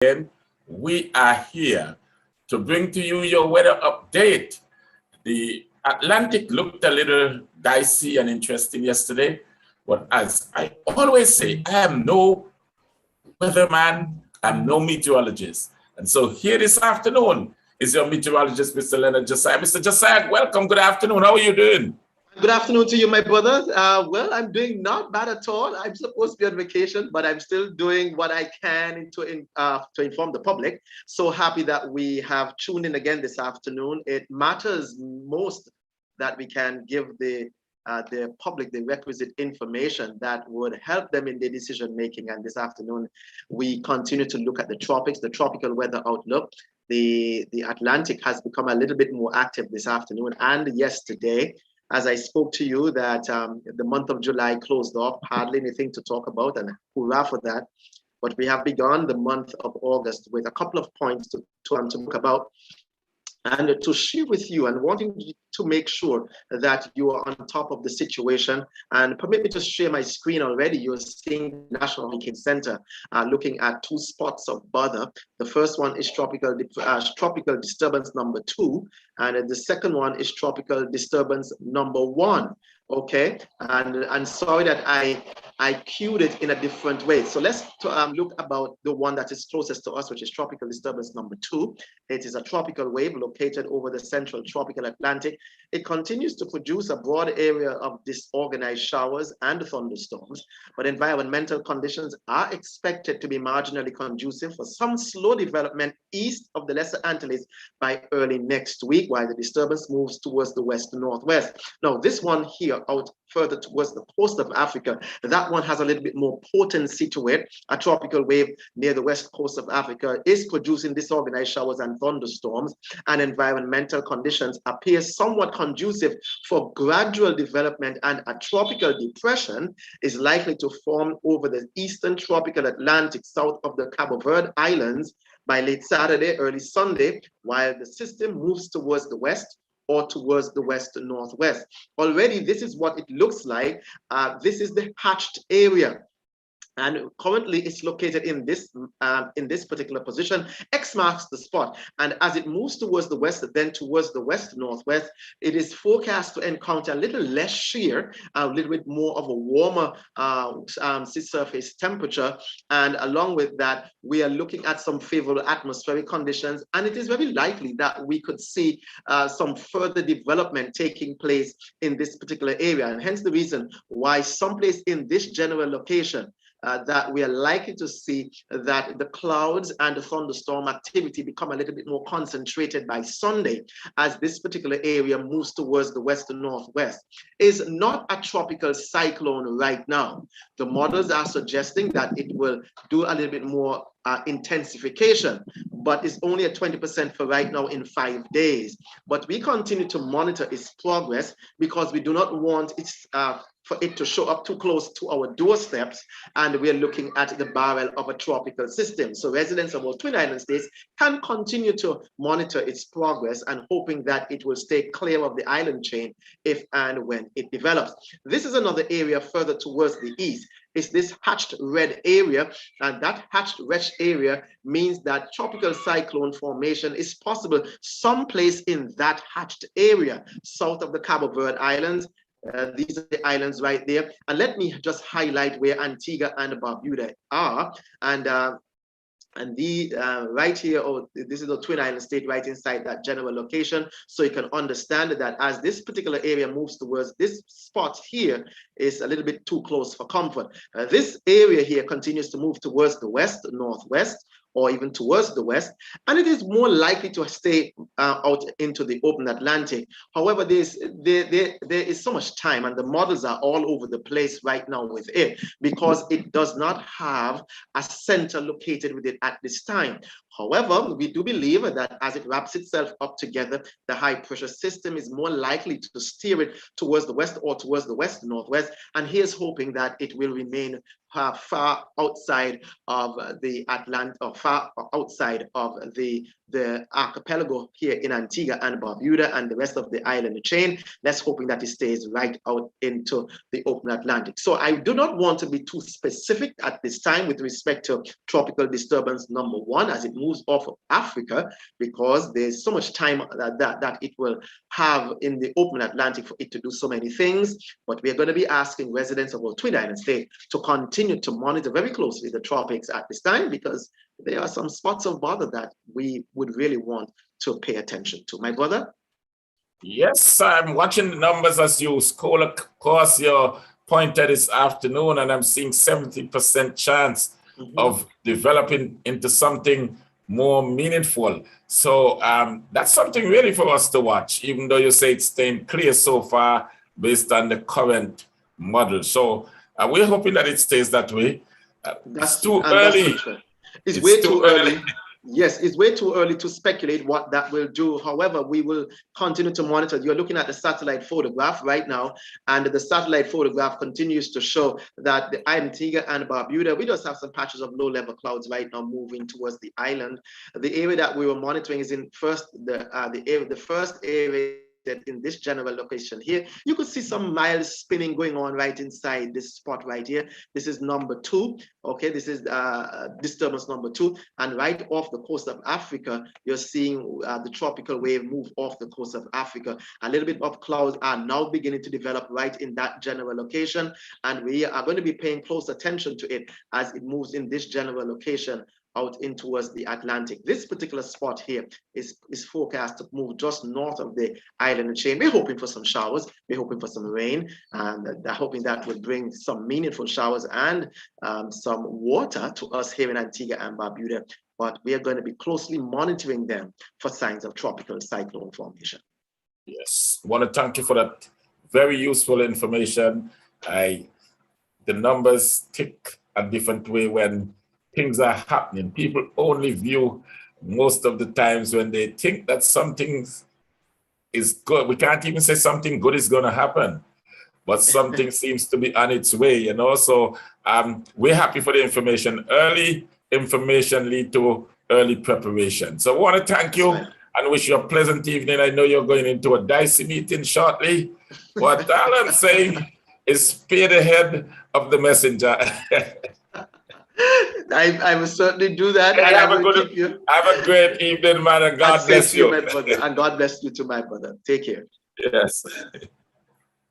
again, we are here to bring to you your weather update. The Atlantic looked a little dicey and interesting yesterday, but as I always say, I am no weatherman, I'm no meteorologist. And so here this afternoon is your meteorologist, Mr. Lenard Josiah. Mr. Josiah, welcome. Good afternoon. How are you doing? Good afternoon to you, my brother. Well, I'm doing not bad at all. I'm supposed to be on vacation, but I'm still doing what I can to inform the public. So happy that we have tuned in again this afternoon. It matters most that we can give the public the requisite information that would help them in their decision making. And this afternoon, we continue to look at the tropics, the tropical weather outlook. The Atlantic has become a little bit more active this afternoon and yesterday. As I spoke to you that the month of July closed off, hardly anything to talk about, and hurrah for that. But we have begun the month of August with a couple of points to talk about and to share with you, and wanting to make sure that you are on top of the situation. And permit me to share my screen already. You're seeing the National Hurricane Center looking at two spots of bother. The first one is tropical disturbance number 2, and the second one is tropical disturbance number 1. Okay, and sorry that I cued it in a different way. So let's look about the one that is closest to us, which is tropical disturbance number 2. It is a tropical wave located over the central tropical Atlantic. It continues to produce a broad area of disorganized showers and thunderstorms, but environmental conditions are expected to be marginally conducive for some slow development east of the Lesser Antilles by early next week, while the disturbance moves towards the west-northwest. Now, this one here out further towards the coast of Africa, that one has a little bit more potency to it. A tropical wave near the west coast of Africa is producing disorganized showers and thunderstorms, and environmental conditions appear somewhat conducive for gradual development, and a tropical depression is likely to form over the eastern tropical Atlantic south of the Cabo Verde Islands by late Saturday, early Sunday, while the system moves towards the west or towards the west-northwest. Already, this is what it looks like. This is the hatched area. And currently it's located in this particular position. X marks the spot. And as it moves towards the west, then towards the west-northwest, it is forecast to encounter a little less shear, a little bit more of a warmer sea surface temperature. And along with that, we are looking at some favorable atmospheric conditions. And it is very likely that we could see some further development taking place in this particular area. And hence the reason why someplace in this general location, that we are likely to see that the clouds and the thunderstorm activity become a little bit more concentrated by Sunday, as this particular area moves towards the west and northwest. Is not a tropical cyclone right now. The models are suggesting that it will do a little bit more intensification, but it's only at 20% for right now in 5 days. But we continue to monitor its progress because we do not want its for it to show up too close to our doorsteps, and we're looking at the barrel of a tropical system. So residents of our Twin Island states can continue to monitor its progress and hoping that it will stay clear of the island chain if and when it develops. This is another area further towards the east. It's this hatched red area, and that hatched red area means that tropical cyclone formation is possible someplace in that hatched area south of the Cabo Verde Islands. These are the islands right there. And let me just highlight where Antigua and Barbuda are. And the right here, this is the Twin Island state right inside that general location. So you can understand that as this particular area moves towards this spot here is a little bit too close for comfort. This area here continues to move towards the west, northwest, or even towards the west, and it is more likely to stay out into the open Atlantic. However, there is so much time, and the models are all over the place right now with it, because it does not have a center located with it at this time. However, we do believe that as it wraps itself up together, the high pressure system is more likely to steer it towards the west or towards the west-northwest. And here's hoping that it will remain far outside of the Atlantic, or far outside of the archipelago here in Antigua and Barbuda and the rest of the island chain. Let's hoping that it stays right out into the open Atlantic. So I do not want to be too specific at this time with respect to tropical disturbance number 1 as it moves off of Africa, because there's so much time that it will have in the open Atlantic for it to do so many things. But we are going to be asking residents of our Twin Island state to continue to monitor very closely the tropics at this time, because there are some spots of bother that we would really want to pay attention to. My brother? Yes, I'm watching the numbers as you scroll across your pointer this afternoon, and I'm seeing 70% chance of developing into something more meaningful. So that's something really for us to watch, even though you say it's staying clear so far based on the current model. So we're hoping that it stays that way. It's too early. It's way too early. Yes, it's way too early to speculate what that will do. However, we will continue to monitor. You're looking at the satellite photograph right now, and the satellite photograph continues to show that the Antigua and Barbuda, we just have some patches of low-level clouds right now moving towards the island. The area that we were monitoring is in the first area. That in this general location here, you could see some mild spinning going on right inside this spot right here. This is number 2. Okay, this is disturbance number 2, and right off the coast of Africa, you're seeing the tropical wave move off the coast of Africa. A little bit of clouds are now beginning to develop right in that general location, and we are going to be paying close attention to it as it moves in this general location out in towards the Atlantic. This particular spot here is forecast to move just north of the island chain. We're hoping for some showers, we're hoping for some rain, and hoping that will bring some meaningful showers and some water to us here in Antigua and Barbuda. But we are going to be closely monitoring them for signs of tropical cyclone formation. Yes, I want to thank you for that very useful information. The numbers tick a different way when things are happening. People only view most of the times when they think that something is good. We can't even say something good is going to happen, but something seems to be on its way, you know. So we're happy for the information. Early information lead to early preparation. So I want to thank you and wish you a pleasant evening. I know you're going into a dicey meeting shortly. What all I'm saying is speed ahead of the messenger. I will certainly do that. And have a great evening, man, and God bless you. My brother. And God bless you too, my brother. Take care. Yes.